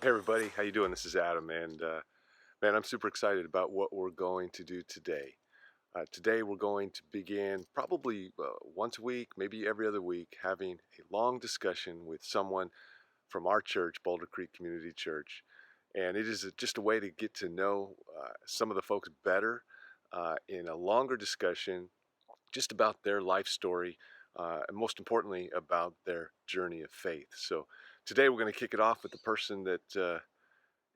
Hey everybody, how you doing? This is Adam, and man, I'm super excited about what we're going to do today. Today we're going to begin probably once a week, maybe every other week, having a long discussion with someone from our church, Boulder Creek Community Church, and it is just a way to get to know some of the folks better in a longer discussion, just about their life story, and most importantly, about their journey of faith. So today we're going to kick it off with the person that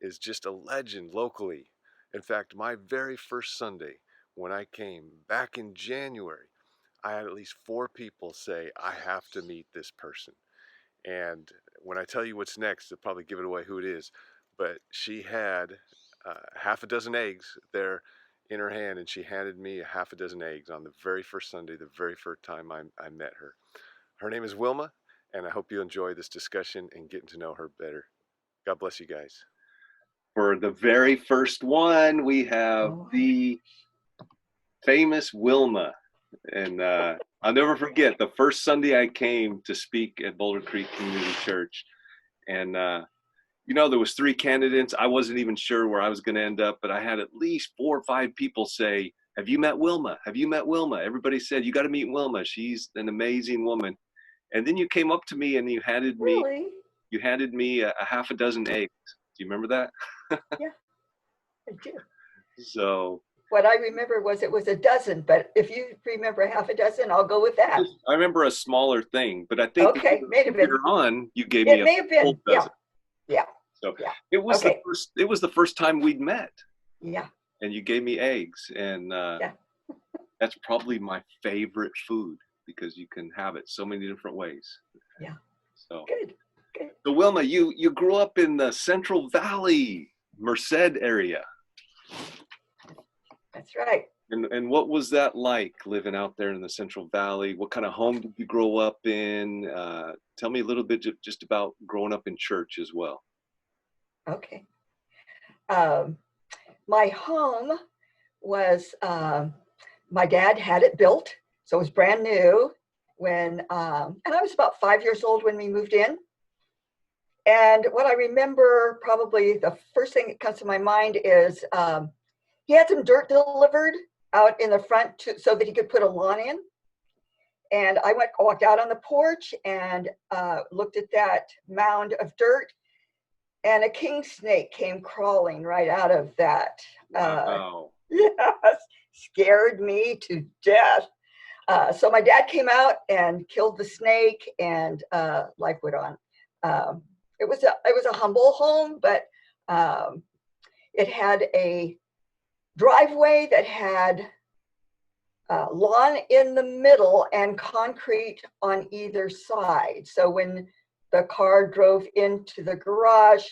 is just a legend locally. In fact, my very first Sunday when I came back in January, I had at least four people say, I have to meet this person. And when I tell you what's next, I'll probably give it away who it is. But she had half a dozen eggs there in her hand, and she handed me a half a dozen eggs on the very first Sunday, the very first time I met her. Her name is Wilma, and I hope you enjoy this discussion and getting to know her better. God bless you guys. For the very first one, we have the famous Wilma. And I'll never forget the first Sunday I came to speak at Boulder Creek Community Church. And, there was three candidates. I wasn't even sure where I was going to end up, but I had at least 4 or 5 people say, have you met Wilma? Have you met Wilma? Everybody said, you got to meet Wilma. She's an amazing woman. And then you came up to me and you handed me a half a dozen eggs. Do you remember that? Yeah, I do. So what I remember was it was a dozen, but if you remember half a dozen, I'll go with that. I remember a smaller thing, but I think later on you gave me a full dozen. Yeah. So it was the first time we'd met. Yeah. And you gave me eggs, and that's probably my favorite food because you can have it so many different ways. Yeah. So good. So Wilma, you grew up in the Central Valley, Merced area. That's right. And what was that like living out there in the Central Valley? What kind of home did you grow up in? Tell me a little bit just about growing up in church as well. Okay. My home was, my dad had it built, so it was brand new when, and I was about 5 years old when we moved in. And what I remember, probably the first thing that comes to my mind is he had some dirt delivered out in the front so that he could put a lawn in. And I walked out on the porch and looked at that mound of dirt, and a king snake came crawling right out of that. Wow. Yes, scared me to death. So my dad came out and killed the snake, and life went on. It was a humble home, but it had a driveway that had lawn in the middle and concrete on either side. So when the car drove into the garage,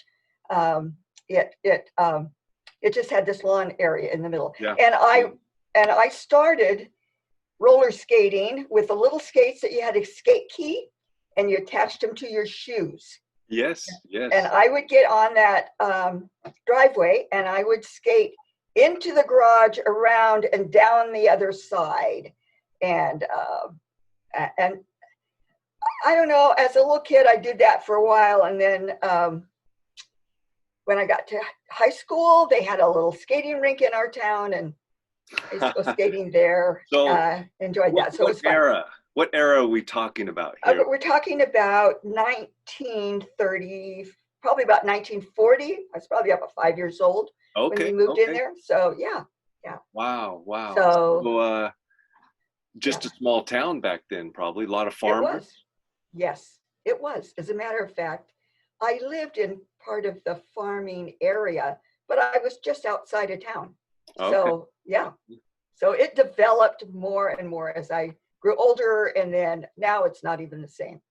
it just had this lawn area in the middle. Yeah. And I started roller skating with the little skates that you had a skate key, and you attached them to your shoes. Yes. And I would get on that driveway, and I would skate into the garage, around, and down the other side. And I don't know, as a little kid, I did that for a while. And then when I got to high school, they had a little skating rink in our town, and I used to go skating there. So enjoyed that. So it was fun. What era are we talking about here? We're talking about 1930, probably about 1940. I was probably about 5 years old when we moved in there. So yeah. Wow. So just a small town back then, probably a lot of farmers. It was. Yes, it was. As a matter of fact, I lived in part of the farming area, but I was just outside of town. Okay. So yeah. So it developed more and more as I grew older, and then now it's not even the same.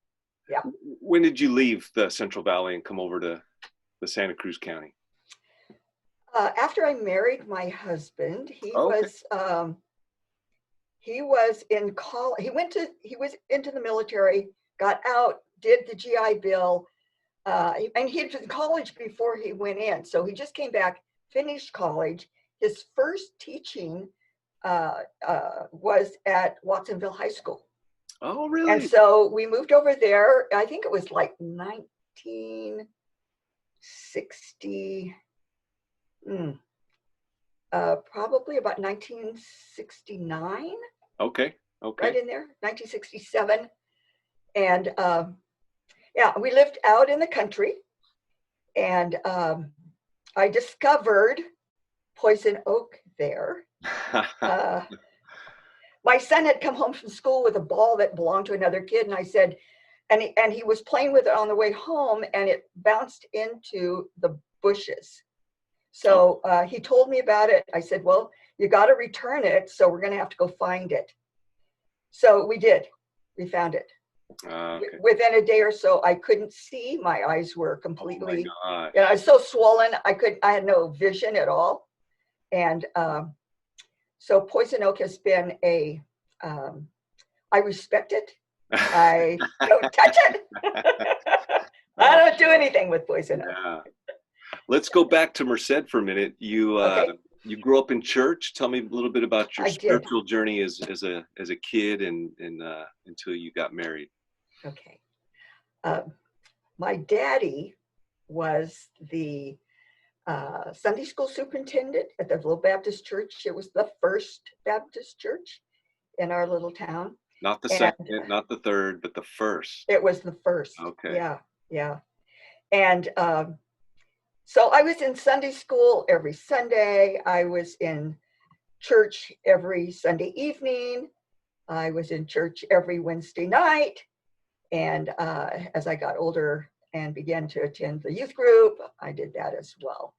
Yeah. When did you leave the Central Valley and come over to the Santa Cruz County? After I married my husband, he was in college. He was into the military, got out, did the GI Bill, and he was in college before he went in. So he just came back, finished college. His first teaching was at Watsonville High School. Oh, really? And so we moved over there. I think it was like 1960 probably about 1969, Okay. right in there, 1967. And yeah, we lived out in the country, and I discovered poison oak there. My son had come home from school with a ball that belonged to another kid, and I said, and he was playing with it on the way home, and it bounced into the bushes. So he told me about it. I said, well, you got to return it, so we're going to have to go find it. So we did. We found it. Okay. Within a day or so, I couldn't see. My eyes were completely, Oh my I was so swollen. I had no vision at all. And so poison oak has been I respect it. I don't touch it. I don't do anything with poison oak. Yeah. Let's go back to Merced for a minute. You Okay. you grew up in church. Tell me a little bit about your I did. spiritual journey as a kid and until you got married. Okay. My daddy was the Sunday school superintendent at the little Baptist church. It was the first Baptist church in our little town. Not the And second, not the third, but the first. it was the first. Okay. Yeah, yeah. And so I was in Sunday school every Sunday. I was in church every Sunday evening. I was in church every Wednesday night. And as I got older and began to attend the youth group, I did that as well.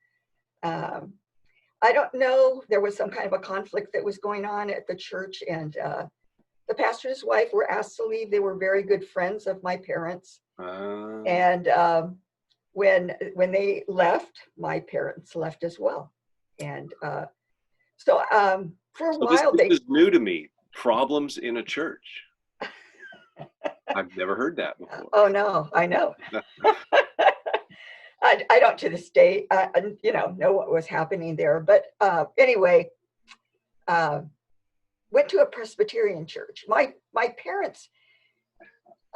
I don't know, there was some kind of a conflict that was going on at the church, and the pastor's wife were asked to leave. They were very good friends of my parents. And when they left, my parents left as well. And so for a while, this is new to me. Problems in a church. I've never heard that before. Oh no, I know. I don't to this day, know what was happening there. But anyway, went to a Presbyterian church. My parents,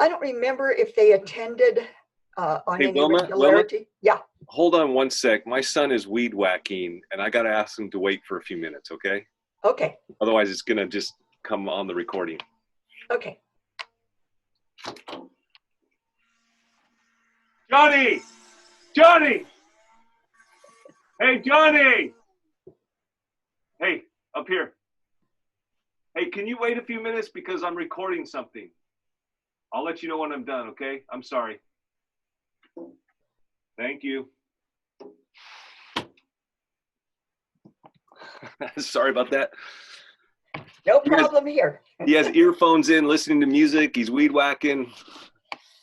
I don't remember if they attended on Hey, any Wilma, regularity. Yeah. Hold on one sec. My son is weed whacking, and I got to ask him to wait for a few minutes, okay? Okay. Otherwise, it's going to just come on the recording. Okay. Johnny! Johnny! Hey, Johnny! Hey, up here. Hey, can you wait a few minutes because I'm recording something? I'll let you know when I'm done, okay? I'm sorry. Thank you. Sorry about that. No problem here. He has earphones in, listening to music. He's weed whacking,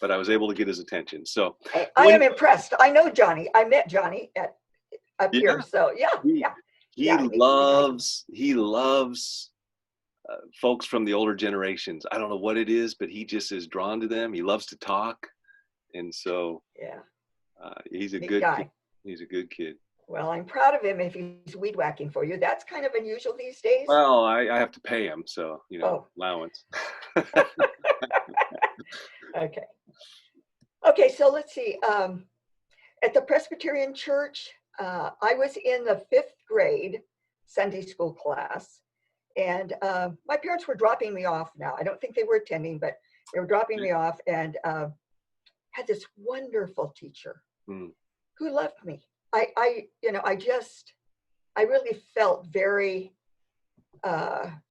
but I was able to get his attention. So I am impressed. I know Johnny. I met Johnny up here. So yeah. He loves folks from the older generations. I don't know what it is, but he just is drawn to them. He loves to talk, and so he's a good guy. Kid. He's a good kid. Well, I'm proud of him if he's weed whacking for you. That's kind of unusual these days. Well, I have to pay him, so allowance. Okay, so let's see. At the Presbyterian church, I was in the 5th grade Sunday school class, and my parents were dropping me off now. I don't think they were attending, but they were dropping me off, and had this wonderful teacher who loved me. I really felt very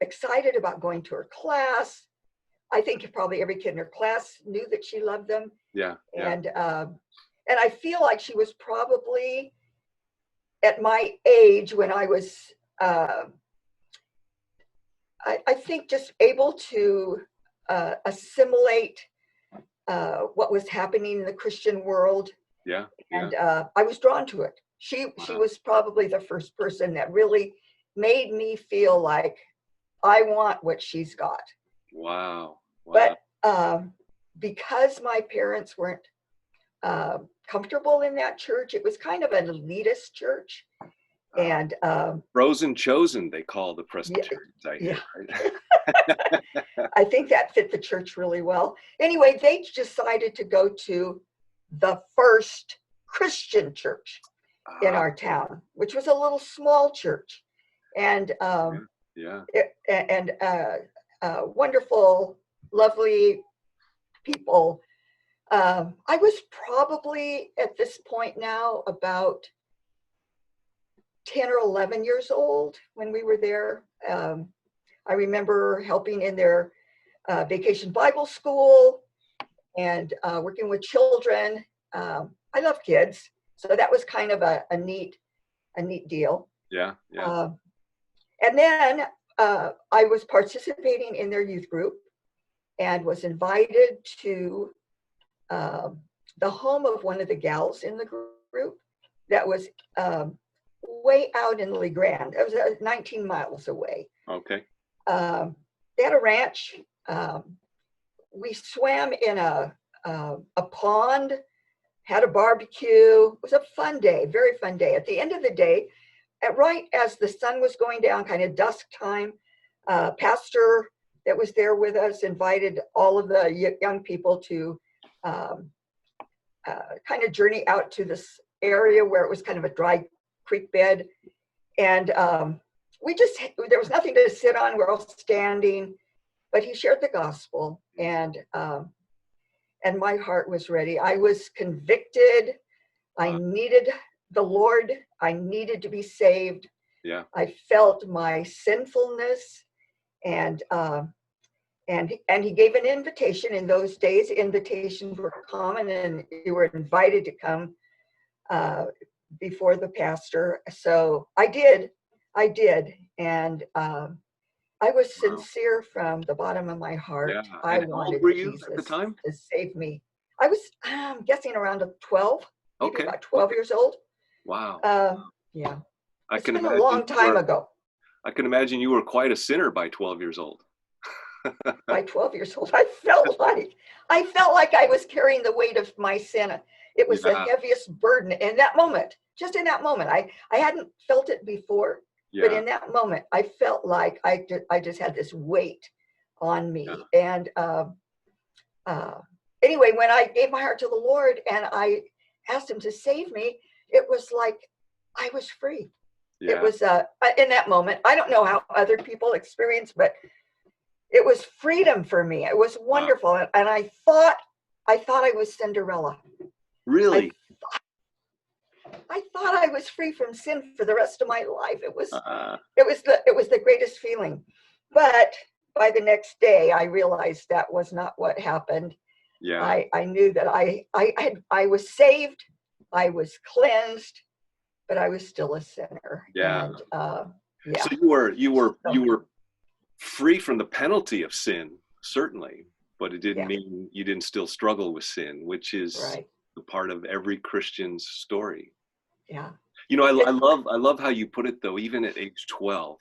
excited about going to her class. I think probably every kid in her class knew that she loved them. Yeah. And I feel like she was probably at my age when I was, I think, just able to assimilate what was happening in the Christian world. Yeah. And I was drawn to it. She was probably the first person that really made me feel like I want what she's got. Wow. But because my parents weren't comfortable in that church, it was kind of an elitist church. And frozen chosen, they call the Presbyterians. I think that fit the church really well. Anyway, they decided to go to the first Christian church in our town, which was a little small church, and yeah. wonderful, lovely people. I was probably at this point now about 10 or 11 years old when we were there. I remember helping in their vacation Bible school and working with children. I love kids, so that was kind of a neat deal. Yeah. And then I was participating in their youth group and was invited to the home of one of the gals in the group that was way out in Le Grand. It was 19 miles away. Okay. They had a ranch. We swam in a pond, had a barbecue. It was a fun day, very fun day. At the end of the day, right as the sun was going down, kind of dusk time, pastor that was there with us invited all of the young people to kind of journey out to this area where it was kind of a dry creek bed. And there was nothing to sit on. We're all standing, but he shared the gospel, and my heart was ready. I was convicted. I needed the Lord. I needed to be saved. Yeah. I felt my sinfulness, and he gave an invitation. In those days, invitations were common, and you were invited to come before the pastor. So I did, and I was sincere from the bottom of my heart. Yeah. I And how old wanted were you Jesus at the time? to save me. I was guessing around 12, maybe Okay. about 12 years old. Wow. Yeah, I it's can been a imagine long time ago. I can imagine you were quite a sinner by 12 years old. By 12 years old, I felt like I was carrying the weight of my sin. It was the heaviest burden in that moment. Just in that moment, I hadn't felt it before, but in that moment, I felt like I just had this weight on me. Yeah. And anyway, when I gave my heart to the Lord and I asked Him to save me, it was like I was free. Yeah. It was in that moment. I don't know how other people experience, but it was freedom for me. It was wonderful. Wow. And I thought I was Cinderella. Really? I thought I was free from sin for the rest of my life. It was the greatest feeling. But by the next day, I realized that was not what happened. Yeah. I knew that I was saved, I was cleansed, but I was still a sinner. Yeah. And, yeah. So you were free from the penalty of sin, certainly, but it didn't mean you didn't still struggle with sin, which is the part of every Christian's story. Yeah. You know, I love how you put it though, even at age 12,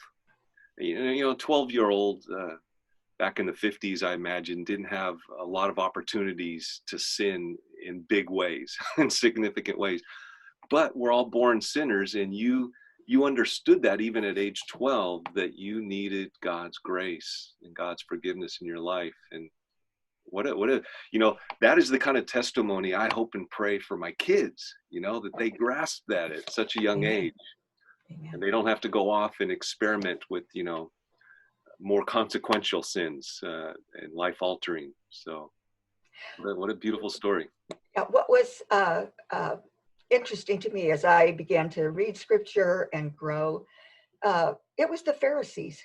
you know, 12-year-old back in the 50s, I imagine, didn't have a lot of opportunities to sin in big ways, in significant ways, but we're all born sinners, and you understood that even at age 12, that you needed God's grace and God's forgiveness in your life. And what a, you know, that is the kind of testimony I hope and pray for my kids, you know, that they grasp that at such a young age. Amen. And they don't have to go off and experiment with, you know, more consequential sins and life altering. So what a beautiful story. What was interesting to me as I began to read scripture and grow, it was the Pharisees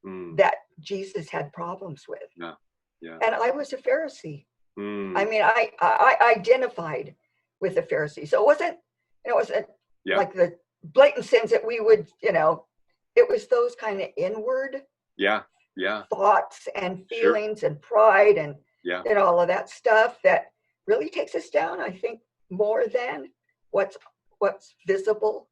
that Jesus had problems with. Yeah. Yeah. And I was a Pharisee. I mean, I identified with the Pharisees. So it wasn't like the blatant sins that we would, you know, it was those kind of inward thoughts and feelings and pride and all of that stuff that really takes us down, I think, more than what's visible.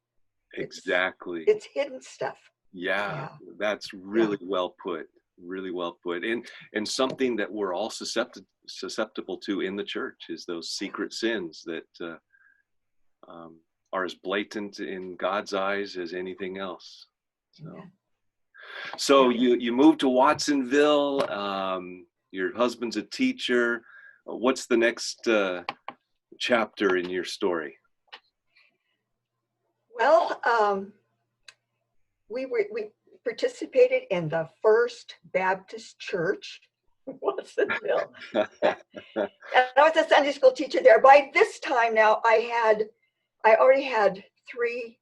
Exactly. It's hidden stuff. Yeah. That's really well put. Really well put. And something that we're all susceptible to in the church is those secret sins that are as blatant in God's eyes as anything else. So you moved to Watsonville. Your husband's a teacher. What's the next chapter in your story? Well, we participated in the First Baptist Church, Watsonville. And I was a Sunday school teacher there. By this time now, I already had 3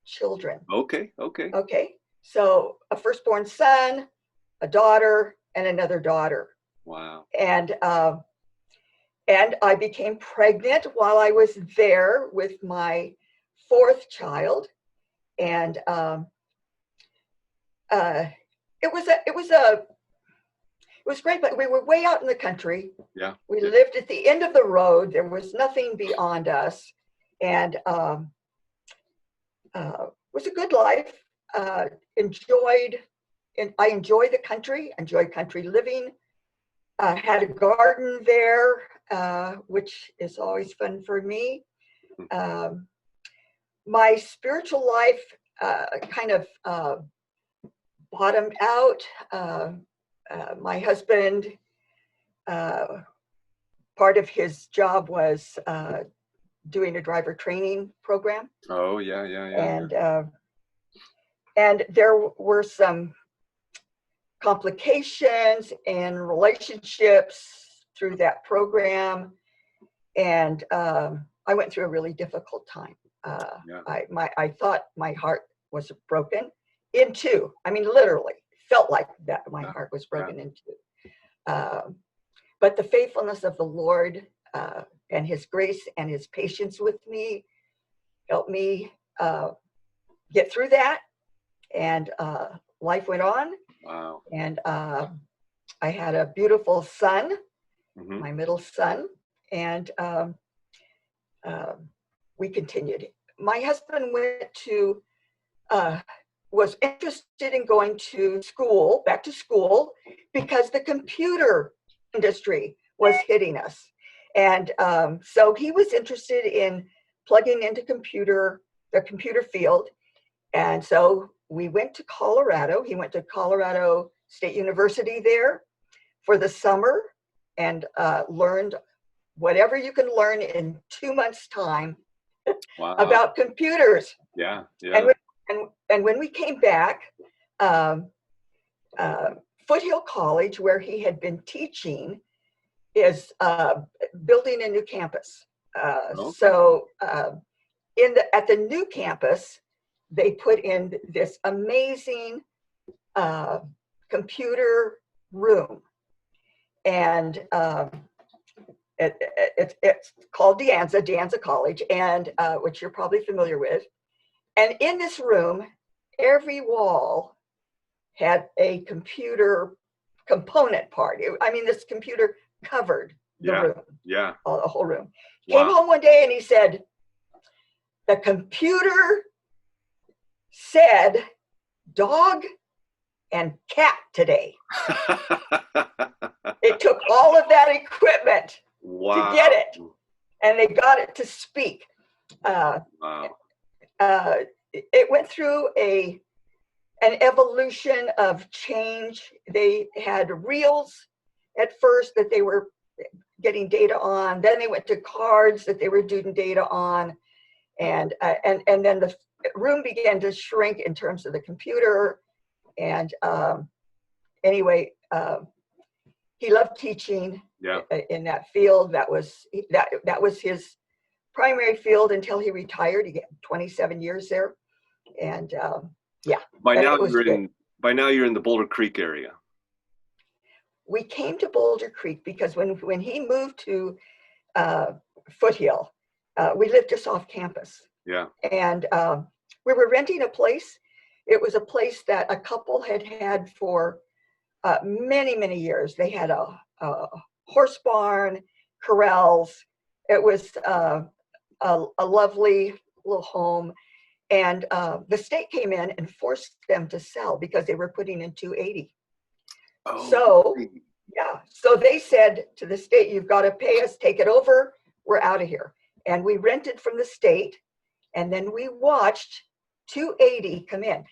children. Okay. Okay, so a firstborn son, a daughter, and another daughter. Wow. And I became pregnant while I was there with my 4th child, and it was great. But we were way out in the country. Yeah. We lived at the end of the road. There was nothing beyond us, and it was a good life. I enjoyed the country. Enjoyed country living. Had a garden there, which is always fun for me. My spiritual life kind of bottomed out. My husband, part of his job was doing a driver training program. Oh, yeah. And there were some complications in relationships through that program, and I went through a really difficult time. I thought my heart was broken in two. I mean, literally felt like that my heart was broken in two. But the faithfulness of the Lord and His grace and His patience with me helped me get through that, and life went on. Wow. And I had a beautiful son, my middle son, and we continued. My husband was interested in going to school, back to school, because the computer industry was hitting us. And so he was interested in plugging into the computer field. And so we went to Colorado. He went to Colorado State University there for the summer and learned whatever you can learn in 2 months' time about computers. Yeah. And when we came back, Foothill College, where he had been teaching, is building a new campus. So at the new campus, they put in this amazing computer room, and it's called De Anza College, and which you're probably familiar with. And in this room, every wall had a computer component part. This computer covered the room. Yeah. The whole room. He came home one day and he said, "The computer said dog and cat today." It took all of that equipment to get it, and they got it to speak. It went through an evolution of change. They had reels at first that they were getting data on. Then they went to cards that they were doing data on, and then the room began to shrink in terms of the computer. And anyway, he loved teaching in that field. That was his primary field until he retired. He got 27 years there, and By now you're in the Boulder Creek area. We came to Boulder Creek because when he moved to Foothill, we lived just off campus. Yeah. And we were renting a place. It was a place that a couple had for many, many years. They had a horse barn, corrals. It was a lovely little home. And the state came in and forced them to sell because they were putting in 280. So they said to the state, "You've got to pay us, take it over, we're out of here." And we rented from the state, and then we watched 280 come in.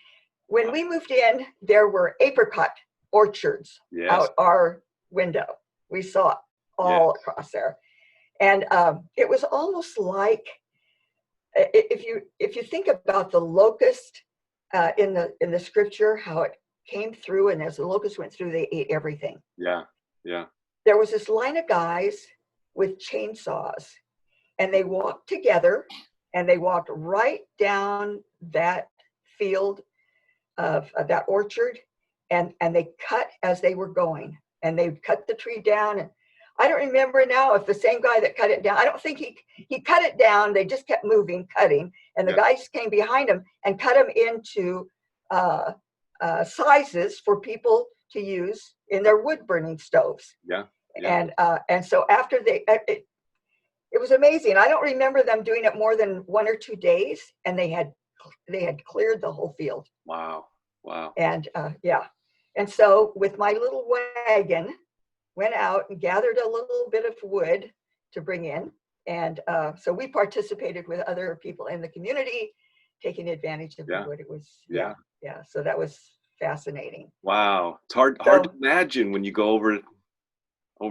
When we moved in, there were apricot orchards out our window. We saw it all across there. And it was almost like if you think about the locust in the scripture, how it came through, and as the locust went through, they ate everything. Yeah. Yeah. There was this line of guys with chainsaws, and they walked together, and they walked right down that field of that orchard, and they cut as they were going, and they cut the tree down. And I don't remember now if the same guy that cut it down, I don't think he cut it down. They just kept moving, cutting, and the guys came behind him and cut them into sizes for people to use in their wood burning stoves. Yeah. Yeah. And so after it was amazing. I don't remember them doing it more than 1 or 2 days, and they had cleared the whole field. Wow. Wow. And and so with my little wagon, went out and gathered a little bit of wood to bring in, and so we participated with other people in the community, taking advantage of the wood. It was so that was fascinating. Wow. It's hard to imagine when you go over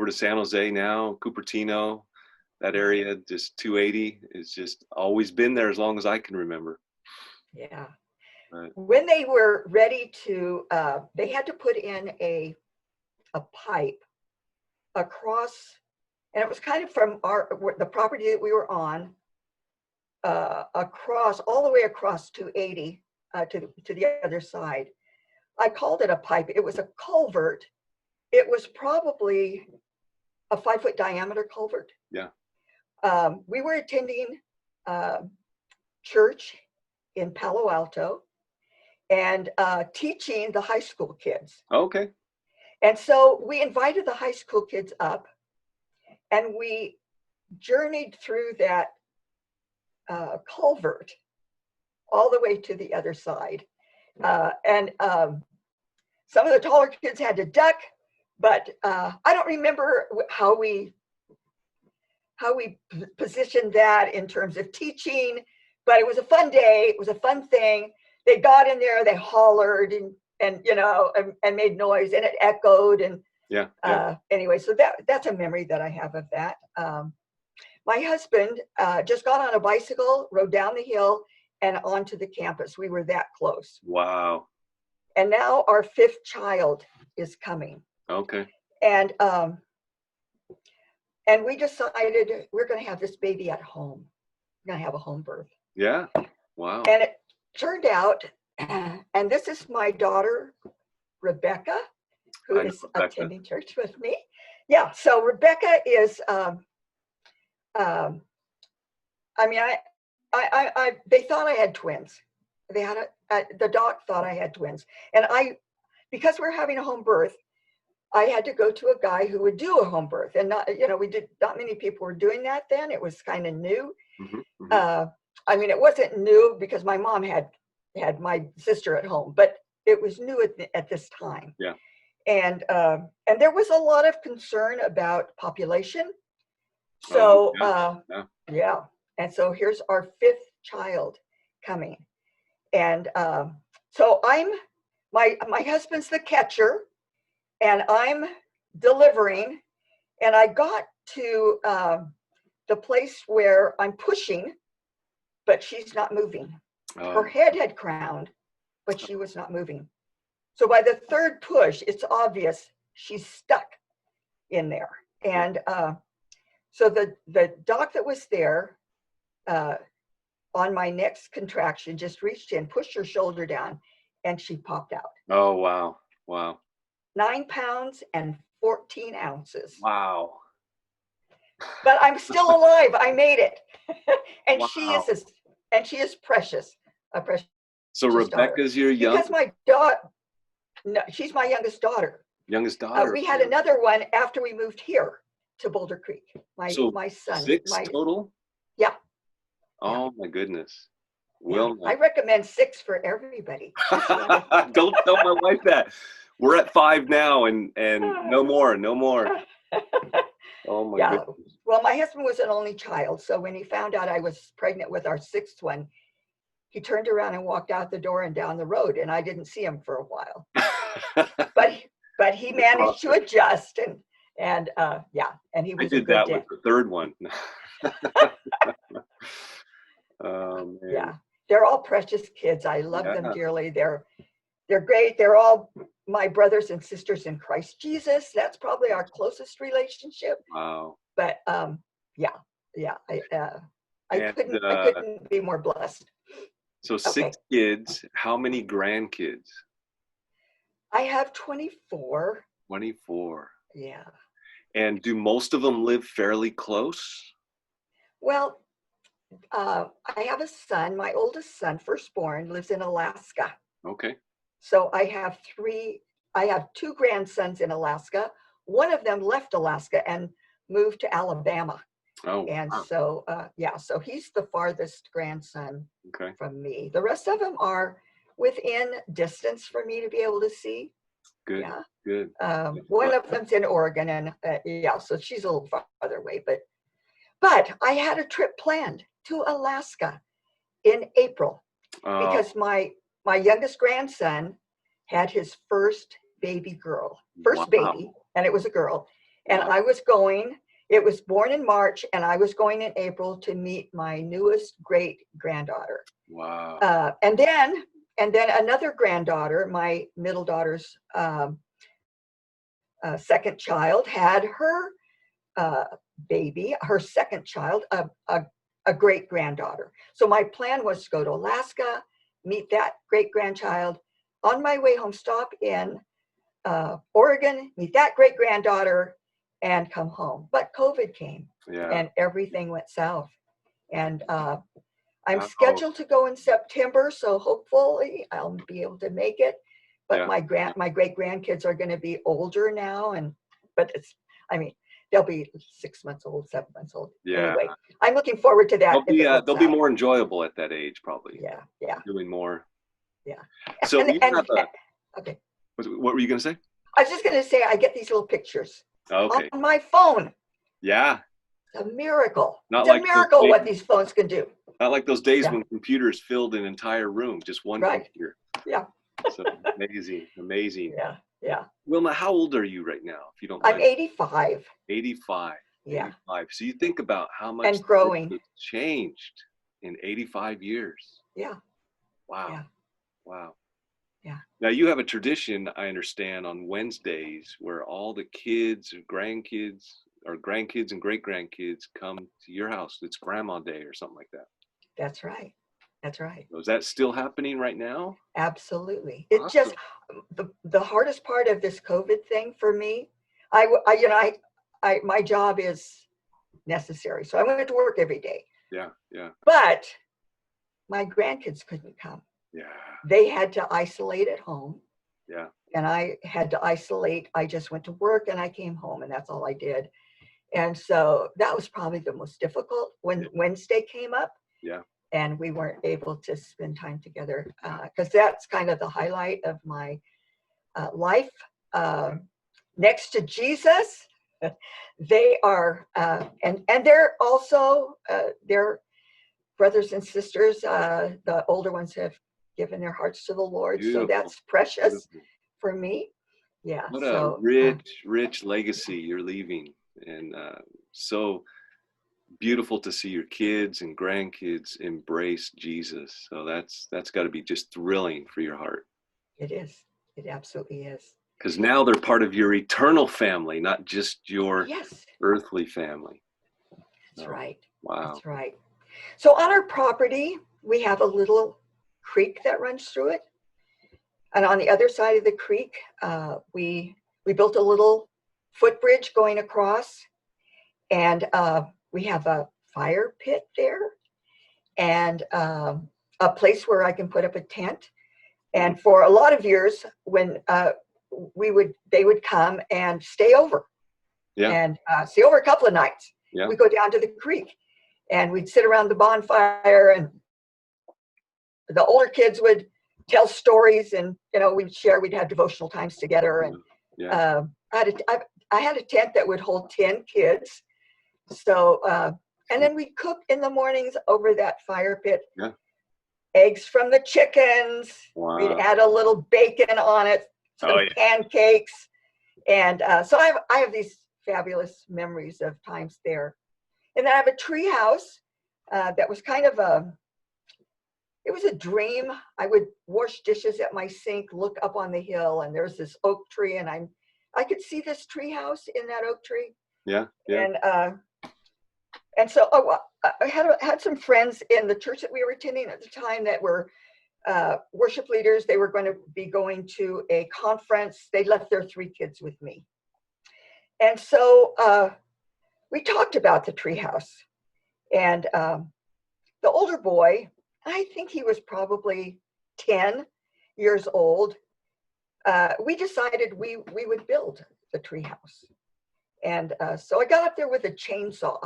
to San Jose now, Cupertino, that area, just 280 is just always been there as long as I can remember. Yeah. Right. When they were ready to, they had to put in a pipe across, and it was kind of from the property that we were on, across, all the way across 280 to the other side. I called it a pipe. It was a culvert. It was probably a 5-foot diameter culvert. Yeah. We were attending church in Palo Alto and teaching the high school kids. Okay. And so we invited the high school kids up, and we journeyed through that culvert all the way to the other side. And some of the taller kids had to duck, but I don't remember how we positioned that in terms of teaching, but it was a fun day. It was a fun thing. They got in there, they hollered and made noise, and it echoed. And anyway, so that's a memory that I have of that. My husband just got on a bicycle, rode down the hill and onto the campus. We were that close. Wow. And now our 5th child is coming. Okay. And we decided we're going to have this baby at home. We're going to have a home birth. Yeah. Wow. And it turned out, and this is my daughter, Rebecca, who is attending church with me. Yeah. So Rebecca is, they thought I had twins. They had the doc thought I had twins. And because we're having a home birth, I had to go to a guy who would do a home birth, and not many people were doing that then. It was kind of new. Mm-hmm, mm-hmm. It wasn't new because my mom had my sister at home, but it was new at this time. Yeah. And there was a lot of concern about population. So yeah. And so here's our 5th child coming, and so my husband's the catcher, and I'm delivering, and I got to the place where I'm pushing, but she's not moving. Her head had crowned, but she was not moving. So by the 3rd push, it's obvious she's stuck in there. And so the doc that was there on my next contraction just reached in, pushed her shoulder down, and she popped out. Oh, wow. Wow. 9 pounds and 14 ounces. Wow. But I'm still alive. I made it. And wow. she is precious. A precious. So Rebecca's your youngest? Because my daughter, no, she's my youngest daughter. Youngest daughter. We had another one after we moved here to Boulder Creek. My son. 6 total? Yeah. Oh my goodness. Wilma. I recommend 6 for everybody. Don't tell my wife that. We're at 5 now, and no more. Oh my goodness. Well, my husband was an only child, so when he found out I was pregnant with our 6th one, he turned around and walked out the door and down the road, and I didn't see him for a while. but he managed to adjust, and he was. I did that with the 3rd one. Man. Yeah. They're all precious kids. I love them Yeah. dearly. They're great. They're all my brothers and sisters in Christ Jesus. That's probably our closest relationship. Wow. But yeah, yeah. I And couldn't be more blessed. so Okay. 6 kids. How many grandkids? I have 24. 24. Yeah. And do most of them live fairly close? Well, I have a son. My oldest son, firstborn, lives in Alaska. Okay. So I have two grandsons in Alaska. One of them left Alaska and moved to Alabama. Oh, And wow. so, so he's the farthest grandson Okay. from me. The rest of them are within distance for me to be able to see. Good. Yeah. Good. One of them's in Oregon, and so she's a little farther away. But I had a trip planned to Alaska in April because my youngest grandson had his first baby, and it was a girl. And Wow. I was going. It was born in March, and I was going in April to meet my newest great granddaughter. Wow. And then another granddaughter, my middle daughter's second child, had her baby, her second child, a great granddaughter. So my plan was to go to Alaska, meet that great grandchild. On my way home, stop in Oregon, meet that great granddaughter, and come home. But COVID came, and everything went south. And I'm scheduled to go in September, so hopefully I'll be able to make it. But my great grandkids are going to be older now, but they'll be 6 months old, 7 months old. Yeah. Anyway, I'm looking forward to that. They'll be more enjoyable at that age, probably. Yeah. Doing more. Yeah. So okay. What were you going to say? I was just going to say I get these little pictures Okay. on my phone. Yeah. It's a miracle. It's a miracle what these phones can do. Not like those days when computers filled an entire room, just one computer. Yeah. So amazing. Yeah. Wilma, how old are you right now, if you don't mind? I'm 85. 85. Yeah. 85. So you think about how much and growing has changed in 85 years. Yeah. Wow. Yeah. Wow. Yeah. Now you have a tradition, I understand, on Wednesdays where all the kids, grandkids and great grandkids come to your house. It's Grandma Day or something like that. That's right. So is that still happening right now? Absolutely. Awesome. It's just the hardest part of this COVID thing for me. My job is necessary, so I went to work every day. Yeah. But my grandkids couldn't come. Yeah. They had to isolate at home. Yeah. And I had to isolate. I just went to work and I came home, and that's all I did. And so that was probably the most difficult when Wednesday came up. Yeah. And we weren't able to spend time together because that's kind of the highlight of my life. Next to Jesus, they are, and they're also, they're brothers and sisters. The older ones have given their hearts to the Lord. Beautiful. So that's precious for me. Yeah. What a rich legacy you're leaving. And so beautiful to see your kids and grandkids embrace Jesus. So that's got to be just thrilling for your heart. It is. It absolutely is. Because now they're part of your eternal family, not just your earthly family. That's right. Wow. That's right. So on our property, we have a little creek that runs through it. And on the other side of the creek, we built a little footbridge going across. And we have a fire pit there and a place where I can put up a tent. And for a lot of years, when they would come and stay over. Yeah. And stay over a couple of nights. Yeah. We'd go down to the creek and we'd sit around the bonfire, and the older kids would tell stories, and we'd have devotional times together. And I had a tent that would hold 10 kids. So, and then we cooked in the mornings over that fire pit. Yeah. Eggs from the chickens. Wow. We'd add a little bacon on it, some pancakes. And so I have these fabulous memories of times there. And then I have a tree house that was kind of it was a dream. I would wash dishes at my sink, look up on the hill, and there's this oak tree, and I could see this tree house in that oak tree. Yeah. Yeah. And so I had some friends in the church that we were attending at the time that were worship leaders. They were going to be going to a conference. They left their 3 kids with me. And so we talked about the treehouse. And the older boy, I think he was probably 10 years old, we decided we would build the treehouse. And so I got up there with a chainsaw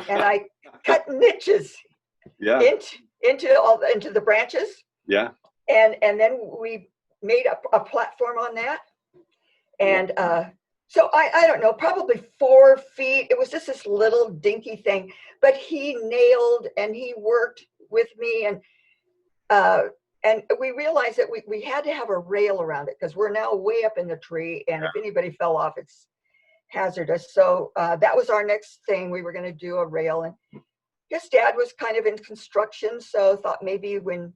and I cut niches into the branches. Yeah. And then we made a platform on that. And so I don't know, probably 4 feet. It was just this little dinky thing, but he nailed and he worked with me. And we realized that we had to have a rail around it because we're now way up in the tree. And if anybody fell off, it's hazardous. So that was our next thing. We were going to do a rail. And his dad was kind of in construction, so thought maybe when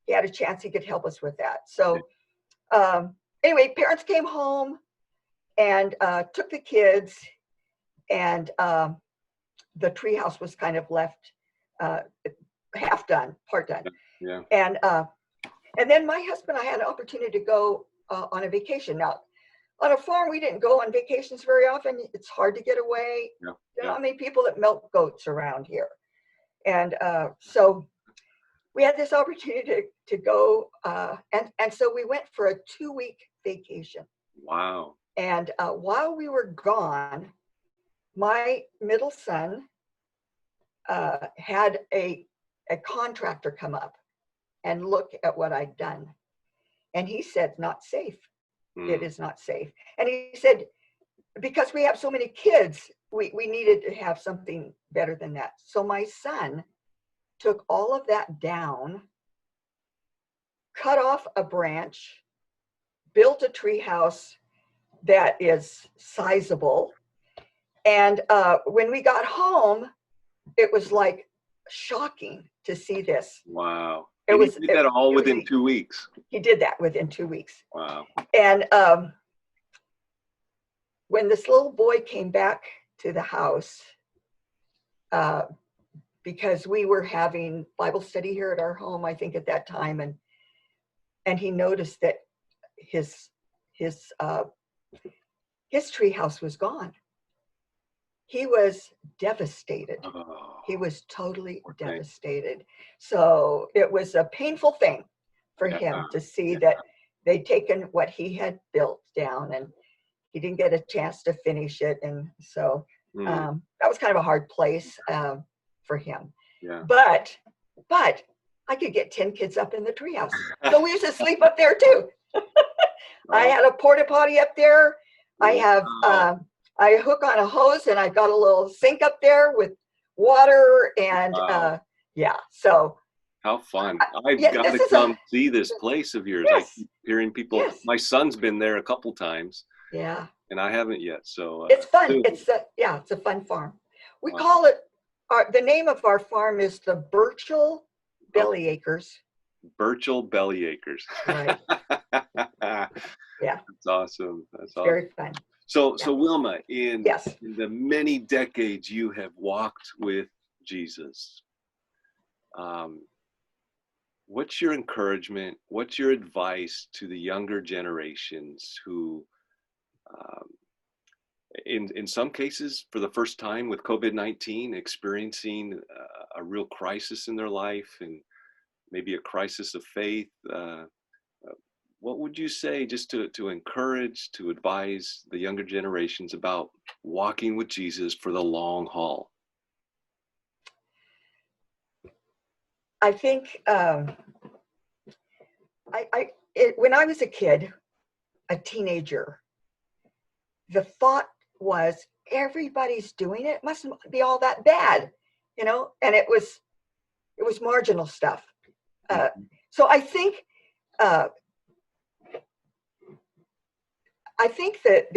he had a chance, he could help us with that. So anyway, parents came home and took the kids, and the treehouse was kind of left half done, part done. Yeah. And then my husband and I had an opportunity to go on a vacation. Now, on a farm, we didn't go on vacations very often. It's hard to get away. Yeah. There are not many people that milk goats around here. And so we had this opportunity to go. And so we went for a 2-week vacation. Wow. And while we were gone, my middle son had a contractor come up and look at what I'd done. And he said, not safe. It is not safe. And he said, because we have so many kids, we needed to have something better than that. So my son took all of that down, cut off a branch, built a tree house that is sizable. And when we got home, it was like shocking to see this. Wow. It was, he did that all within 2 weeks. He did that within 2 weeks. Wow. And when this little boy came back to the house, because we were having Bible study here at our home, I think at that time, and he noticed that his tree house was gone. He was devastated. Oh, he was totally devastated. So it was a painful thing for him to see that they'd taken what he had built down and he didn't get a chance to finish it. And so that was kind of a hard place for him. Yeah. But I could get 10 kids up in the treehouse. So we used to sleep up there too. I had a porta potty up there. I have I hook on a hose and I've got a little sink up there with water and so how fun. I've got to come see this place of yours. Yes. I keep hearing people, my son's been there a couple times. Yeah. And I haven't yet. So it's fun. It's a fun farm. We call it, the name of our farm is the Burchell Belly Acres. Burchell Belly Acres. Right. Yeah. That's awesome. That's awesome. Very fun. So Wilma, in Yes. the many decades you have walked with Jesus, what's your encouragement? What's your advice to the younger generations who, in some cases, for the first time with COVID-19, experiencing a real crisis in their life and maybe a crisis of faith? What would you say just to encourage, to advise the younger generations about walking with Jesus for the long haul? I think when I was a kid, a teenager, the thought was everybody's doing it. It mustn't be all that bad, and it was marginal stuff. So I think that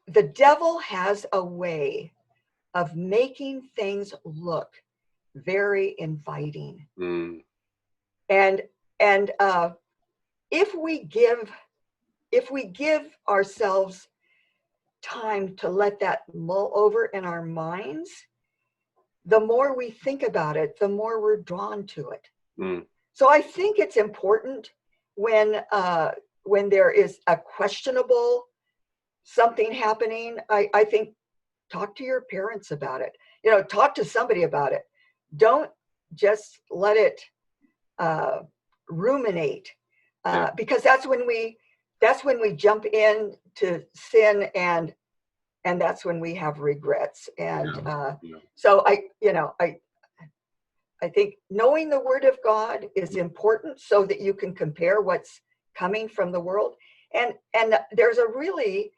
the devil has a way of making things look very inviting. And if we give ourselves time to let that mull over in our minds, the more we think about it, the more we're drawn to it. Mm. So I think it's important when there is a questionable something happening, I think talk to your parents about it. Talk to somebody about it. Don't just let it ruminate, because that's when we jump in to sin, and that's when we have regrets. And so I think knowing the Word of God is important so that you can compare what's coming from the world. And there's a really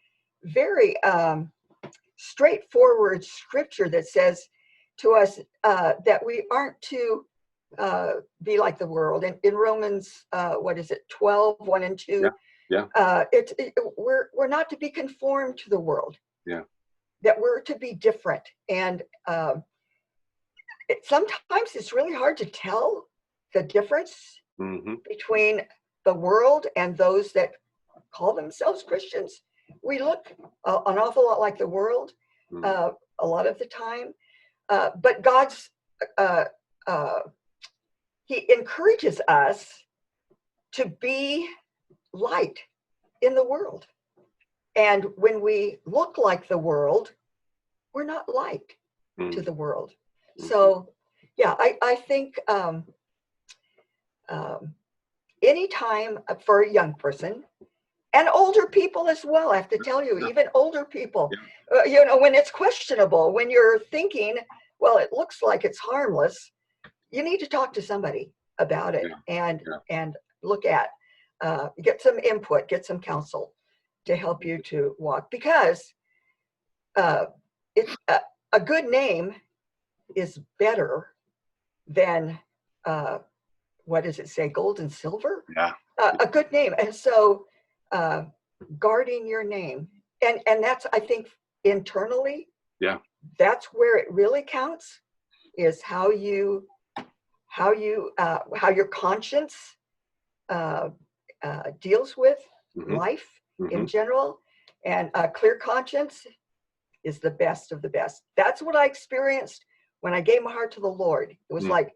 very straightforward scripture that says to us that we aren't to be like the world. In Romans, 12, 1 and 2, we're not to be conformed to the world. Yeah. That we're to be different. And sometimes it's really hard to tell the difference between the world and those that call themselves Christians. We look an awful lot like the world a lot of the time, but God's He encourages us to be light in the world. And when we look like the world, we're not light to the world. So, yeah, I think anytime for a young person, and older people as well, I have to tell you, even older people, when it's questionable, when you're thinking, well, it looks like it's harmless, you need to talk to somebody about it and look at, get some input, get some counsel to help you to walk. Because it's a good name is better than, what does it say, gold and silver? Yeah. A good name. And so guarding your name, and that's, I think, internally, that's where it really counts, is how your conscience deals with life in general. And a clear conscience is the best of the best. That's what I experienced when I gave my heart to the Lord. It was like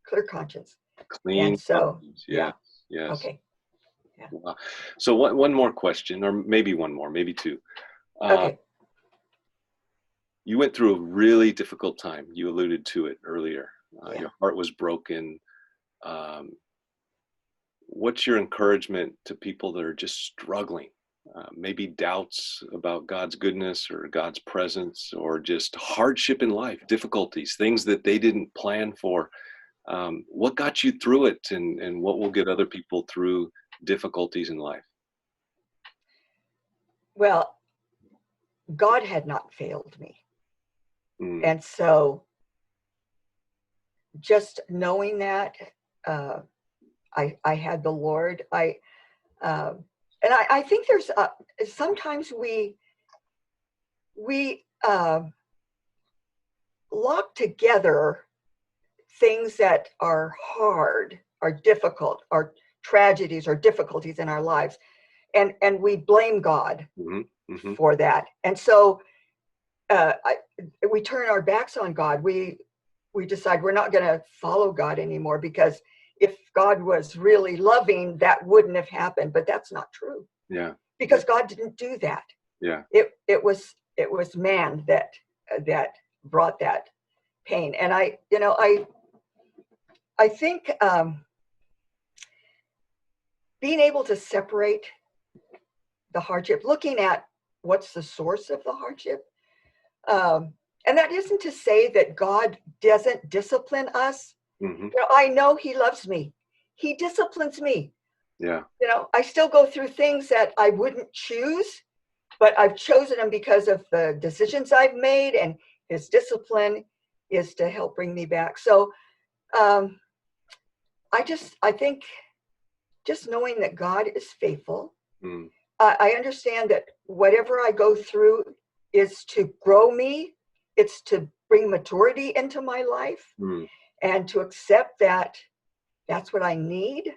clear conscience. Clean. And so, Yes. Okay. Yeah. Wow. So one more question, or maybe one more, maybe two. Okay. You went through a really difficult time. You alluded to it earlier. Your heart was broken. What's your encouragement to people that are just struggling? Maybe doubts about God's goodness or God's presence, or just hardship in life, difficulties, things that they didn't plan for. What got you through it, and what will get other people through difficulties in life? Well, God had not failed me. And so just knowing that, I had the Lord. And I think there's sometimes we lock together things that are hard, are difficult, are tragedies or difficulties in our lives, and we blame God for that. And so we turn our backs on God. We decide we're not going to follow God anymore, because if God was really loving, that wouldn't have happened. But that's not true. Yeah. Because God didn't do that. Yeah. It was man that brought that pain. And I think being able to separate the hardship, looking at what's the source of the hardship. And that isn't to say that God doesn't discipline us. I know He loves me. He disciplines me. Yeah. I still go through things that I wouldn't choose, but I've chosen them because of the decisions I've made, and His discipline is to help bring me back. So I think just knowing that God is faithful, I understand that whatever I go through is to grow me. It's to bring maturity into my life, and to accept that that's what I need.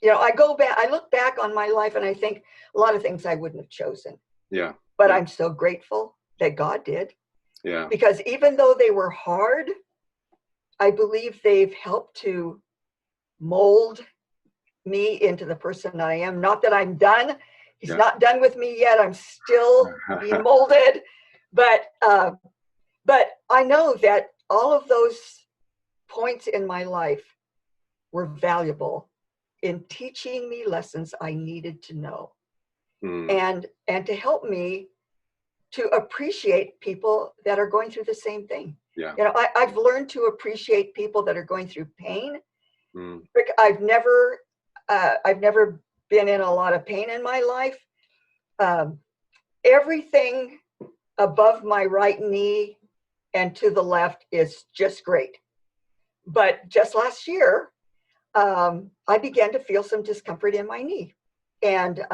You know, I look back on my life and I think a lot of things I wouldn't have chosen. Yeah. But yeah. I'm so grateful that God did. Yeah. Because even though they were hard, I believe they've helped to mold me into the person I am. Not that I'm done. He's not done with me yet. I'm still being molded. But I know that all of those points in my life were valuable in teaching me lessons I needed to know. And to help me to appreciate people that are going through the same thing. Yeah. You know, I've learned to appreciate people that are going through pain. I've never been in a lot of pain in my life. Everything above my right knee and to the left is just great. But just last year, I began to feel some discomfort in my knee. And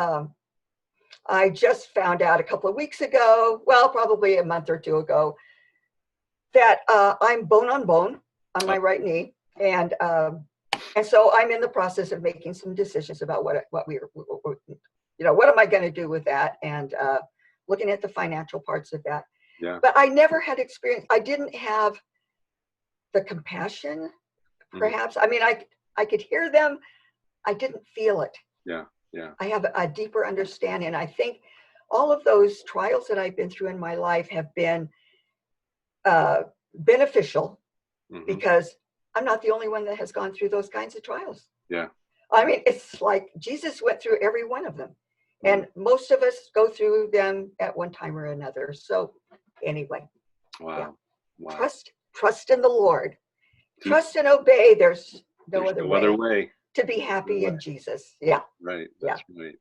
I just found out a couple of weeks ago, well, probably a month or two ago, that I'm bone on bone on my right knee. And so I'm in the process of making some decisions about what am I going to do with that, and looking at the financial parts of that. Yeah. But I never had experience. I didn't have the compassion, perhaps. I mean, I could hear them. I didn't feel it. Yeah. Yeah. I have a deeper understanding. I think all of those trials that I've been through in my life have been beneficial, because I'm not the only one that has gone through those kinds of trials. Yeah. I mean, it's like Jesus went through every one of them, and most of us go through them at one time or another. So anyway, wow. Trust in the Lord. Trust and obey. There's no other way way to be happy in Jesus. Yeah. Right. That's right.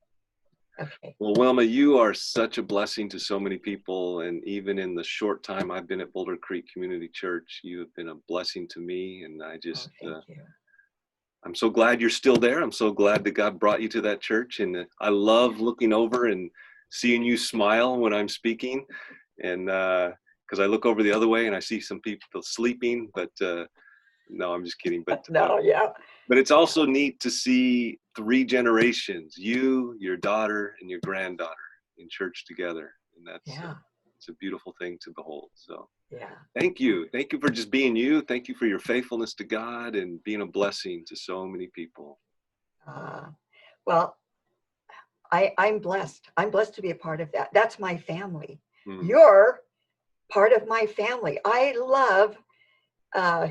Okay. Well, Wilma, you are such a blessing to so many people. And even in the short time I've been at Boulder Creek Community Church, you have been a blessing to me. And I just, thank you. I'm so glad you're still there. I'm so glad that God brought you to that church. And I love looking over and seeing you smile when I'm speaking. And because I look over the other way and I see some people sleeping, but no, I'm just kidding. But But it's also neat to see 3 generations, you, your daughter, and your granddaughter in church together. And that's it's a beautiful thing to behold. So thank you. Thank you for just being you. Thank you for your faithfulness to God and being a blessing to so many people. Well, I'm blessed. I'm blessed to be a part of that. That's my family. You're part of my family. I love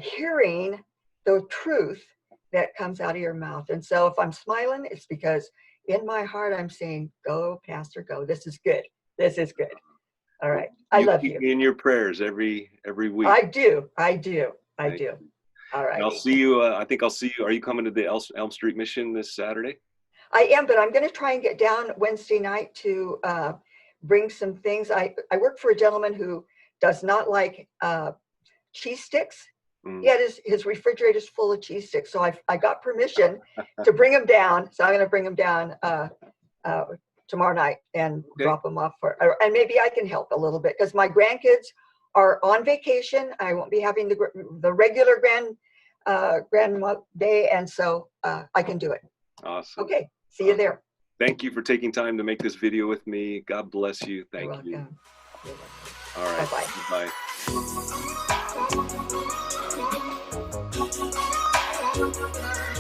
hearing the truth that comes out of your mouth. And so if I'm smiling, it's because in my heart, I'm saying, go, Pastor, go. This is good. This is good. All right. I love you. Keep me in your prayers every week. I do. All right. I'll see you. I think I'll see you. Are you coming to the Elm Street Mission this Saturday? I am, but I'm going to try and get down Wednesday night to bring some things. I work for a gentleman who does not like cheese sticks. Yeah, his refrigerator's full of cheese sticks. So I got permission to bring them down. So I'm going to bring them down tomorrow night and drop them off and maybe I can help a little bit because my grandkids are on vacation. I won't be having the regular grandma day, and so I can do it. Awesome. Okay, see you there. Thank you for taking time to make this video with me. God bless you. Thank you. All right. Bye-bye. Bye.